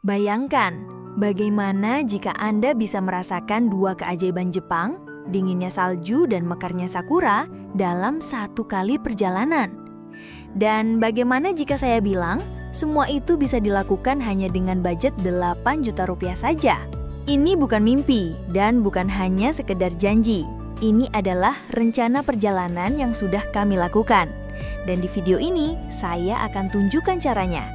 Bayangkan, bagaimana jika Anda bisa merasakan dua keajaiban Jepang, dinginnya salju dan mekarnya sakura, dalam satu kali perjalanan. Dan bagaimana jika saya bilang, semua itu bisa dilakukan hanya dengan budget 8 juta rupiah saja? Ini bukan mimpi dan bukan hanya sekedar janji. Ini adalah rencana perjalanan yang sudah kami lakukan. Dan di video ini, saya akan tunjukkan caranya.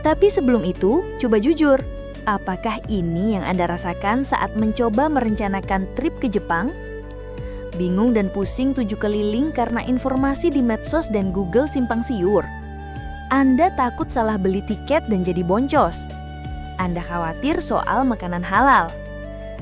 Tapi sebelum itu, coba jujur, apakah ini yang Anda rasakan saat mencoba merencanakan trip ke Jepang? Bingung dan pusing tujuh keliling karena informasi di medsos dan Google simpang siur. Anda takut salah beli tiket dan jadi boncos. Anda khawatir soal makanan halal.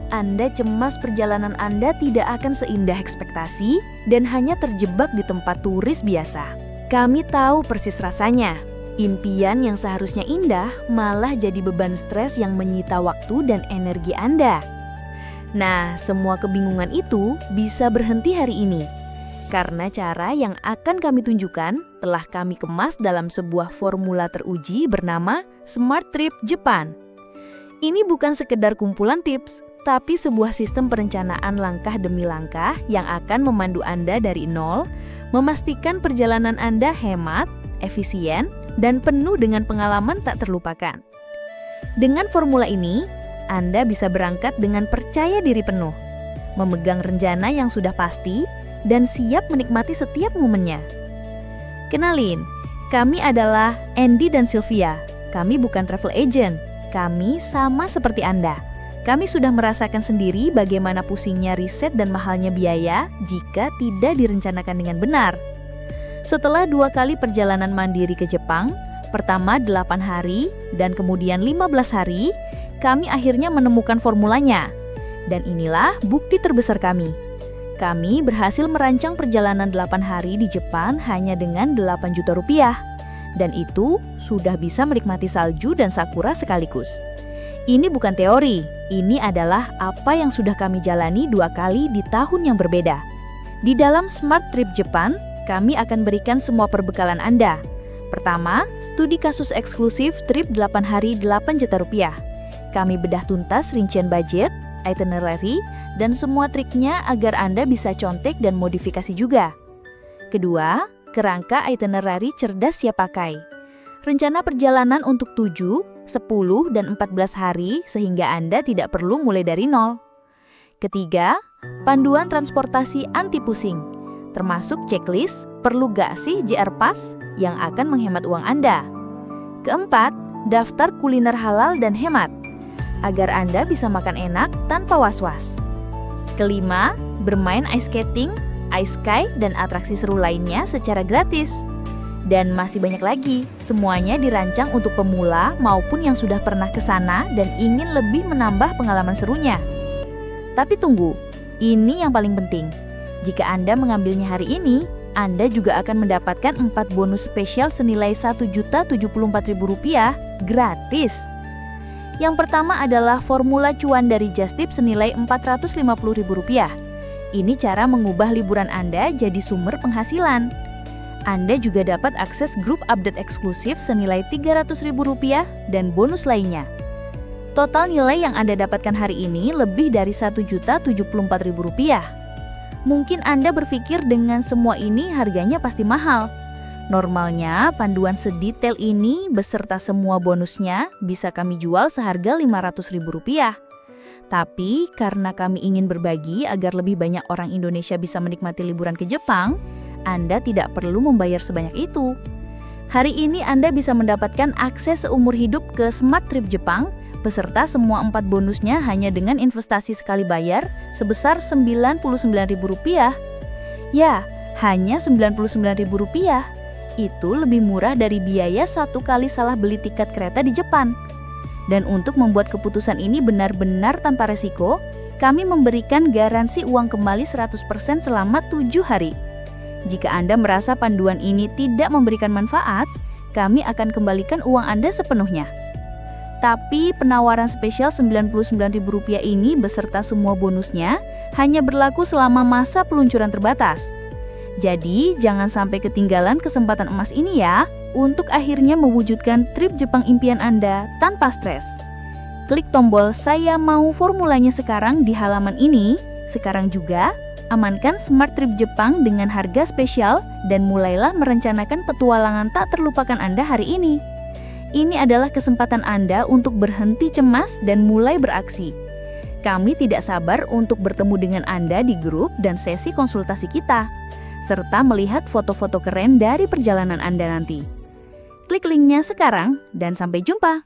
Anda cemas perjalanan Anda tidak akan seindah ekspektasi dan hanya terjebak di tempat turis biasa. Kami tahu persis rasanya. Impian yang seharusnya indah malah jadi beban stres yang menyita waktu dan energi Anda. Nah, semua kebingungan itu bisa berhenti hari ini. Karena cara yang akan kami tunjukkan telah kami kemas dalam sebuah formula teruji bernama Smart Trip Japan. Ini bukan sekedar kumpulan tips, tapi sebuah sistem perencanaan langkah demi langkah yang akan memandu Anda dari nol, memastikan perjalanan Anda hemat, efisien, dan penuh dengan pengalaman tak terlupakan. Dengan formula ini, Anda bisa berangkat dengan percaya diri penuh, memegang rencana yang sudah pasti, dan siap menikmati setiap momennya. Kenalin, kami adalah Andy dan Sylvia. Kami bukan travel agent, kami sama seperti Anda. Kami sudah merasakan sendiri bagaimana pusingnya riset dan mahalnya biaya jika tidak direncanakan dengan benar. Setelah 2 kali perjalanan mandiri ke Jepang, pertama 8 hari dan kemudian 15 hari, kami akhirnya menemukan formulanya. Dan inilah bukti terbesar kami. Kami berhasil merancang perjalanan 8 hari di Jepang hanya dengan 8 juta rupiah. Dan itu sudah bisa menikmati salju dan sakura sekaligus. Ini bukan teori, ini adalah apa yang sudah kami jalani 2 kali di tahun yang berbeda. Di dalam Smart Trip Japan, kami akan berikan semua perbekalan Anda. Pertama, studi kasus eksklusif trip 8 hari 8 juta rupiah. Kami bedah tuntas rincian budget, itinerary, dan semua triknya agar Anda bisa contek dan modifikasi juga. Kedua, kerangka itinerary cerdas siap pakai. Rencana perjalanan untuk 7, 10, dan 14 hari sehingga Anda tidak perlu mulai dari nol. Ketiga, panduan transportasi anti pusing. Termasuk checklist, perlu gak sih JR Pass yang akan menghemat uang Anda. Keempat, daftar kuliner halal dan hemat, agar Anda bisa makan enak tanpa was-was. Kelima, bermain ice skating, ice sky, dan atraksi seru lainnya secara gratis. Dan masih banyak lagi, semuanya dirancang untuk pemula maupun yang sudah pernah ke sana dan ingin lebih menambah pengalaman serunya. Tapi tunggu, ini yang paling penting. Jika Anda mengambilnya hari ini, Anda juga akan mendapatkan 4 bonus spesial senilai Rp1.074.000 gratis. Yang pertama adalah formula cuan dari Just Tip senilai Rp450.000. Ini cara mengubah liburan Anda jadi sumber penghasilan. Anda juga dapat akses grup update eksklusif senilai Rp300.000 dan bonus lainnya. Total nilai yang Anda dapatkan hari ini lebih dari Rp1.074.000. Mungkin Anda berpikir dengan semua ini harganya pasti mahal. Normalnya, panduan sedetail ini beserta semua bonusnya bisa kami jual seharga Rp500.000. Tapi karena kami ingin berbagi agar lebih banyak orang Indonesia bisa menikmati liburan ke Jepang, Anda tidak perlu membayar sebanyak itu. Hari ini Anda bisa mendapatkan akses seumur hidup ke Smart Trip Jepang beserta semua 4 bonusnya hanya dengan investasi sekali bayar sebesar Rp99.000. Ya, hanya Rp99.000. Itu lebih murah dari biaya 1 kali salah beli tiket kereta di Jepang. Dan untuk membuat keputusan ini benar-benar tanpa resiko, kami memberikan garansi uang kembali 100% selama 7 hari. Jika Anda merasa panduan ini tidak memberikan manfaat, kami akan kembalikan uang Anda sepenuhnya. Tapi penawaran spesial Rp99.000 ini beserta semua bonusnya hanya berlaku selama masa peluncuran terbatas. Jadi jangan sampai ketinggalan kesempatan emas ini ya, untuk akhirnya mewujudkan trip Jepang impian Anda tanpa stres. Klik tombol "Saya mau formulanya sekarang" di halaman ini. Sekarang juga, amankan Smart Trip Jepang dengan harga spesial dan mulailah merencanakan petualangan tak terlupakan Anda hari ini. Ini adalah kesempatan Anda untuk berhenti cemas dan mulai beraksi. Kami tidak sabar untuk bertemu dengan Anda di grup dan sesi konsultasi kita, serta melihat foto-foto keren dari perjalanan Anda nanti. Klik linknya sekarang dan sampai jumpa!